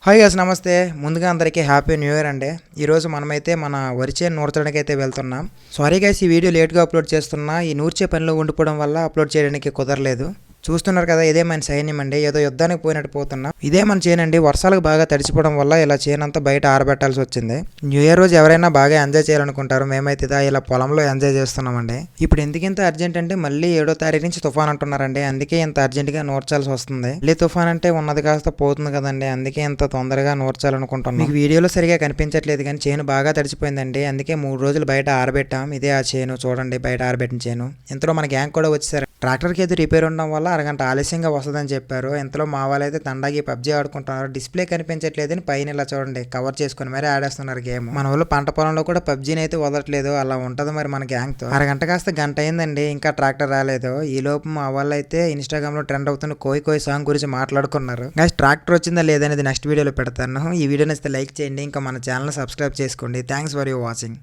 Hi guys నమస్తే. ముందుగా అందరికీ హ్యాపీ న్యూ ఇయర్ అండి. ఈరోజు మనమైతే మన వరి చేను నూర్చడానికి అయితే వెళ్తున్నాం. సారీ గైస్, ఈ వీడియో లేట్గా అప్లోడ్ చేస్తున్నా. ఈ నూర్చే పనిలో ఉండిపోవడం వల్ల అప్లోడ్ చేయడానికి కుదరలేదు. చూస్తున్నారు కదా, ఇదే మన సైన్యం అండి. ఏదో యుద్ధానికి పోయినట్టు పోతున్నాం. ఇదే మన చేనండి. వర్షాలకు బాగా తడిచిపోవడం వల్ల ఇలా చేనంతా బయట ఆరబెట్టాల్సి వచ్చింది. న్యూ ఇయర్ రోజు ఎవరైనా బాగా ఎంజాయ్ చేయాలనుకుంటారు. మేమైతే ఇలా పొలంలో ఎంజాయ్ చేస్తున్నామండి. ఇప్పుడు ఎందుకింత అర్జెంట్ అంటే మళ్ళీ 7వ తారీఖు నుంచి తుఫాన్ అంటున్నారండి. అందుకే ఇంత అర్జెంట్గా నూర్చాల్సి వస్తుంది. మళ్ళీ తుఫాన్ అంటే ఉన్నది కాస్త పోతుంది కదండి. అందుకే ఇంత తొందరగా నూర్చాలనుకుంటున్నాం. మీకు వీడియోలో సరిగా కనిపించట్లేదు కానీ చేను బాగా తడిచిపోయిందండి. అందుకే 3 రోజులు బయట ఆరబెట్టాం. ఇదే ఆ చేను చూడండి, బయట ఆరబెట్టిన చేను. ఇంతలో మన గ్యాంగ్ కూడా వచ్చేసారు. ట్రాక్టర్కి ఏదో రిపేర్ ఉండడం వల్ల అరగంట ఆలస్యంగా వస్తుందని చెప్పారు. ఇంతలో మా వాళ్ళైతే తండాకి పబ్జీ ఆడుకుంటున్నారు. డిస్ప్లే కనిపించట్లేదని పైన ఇలా చూడండి కవర్ చేసుకుని మరీ ఆడేస్తున్నారు గేమ్. మన వాళ్ళు పంట పొలంలో కూడా పబ్జీని అయితే వదలట్లేదు. అలా ఉంటది మరి మన గ్యాంగ్తో. అరగంట కాస్త గంట అయిందండి, ఇంకా ట్రాక్టర్ రాలేదు. ఈ లోపు మా వాళ్ళు అయితే ఇన్స్టాగ్రామ్ లో ట్రెండ్ అవుతున్న కోయి కోయి సాంగ్ గురించి మాట్లాడుకున్నారు. నెక్స్ట్ ట్రాక్టర్ వచ్చిందా లేదనేది నెక్స్ట్ వీడియోలో పెడతాను. ఈ వీడియో నచ్చితే లైక్ చేయండి, ఇంకా మన ఛానల్ సబ్స్క్రైబ్ చేసుకోండి. Thanks for your watching.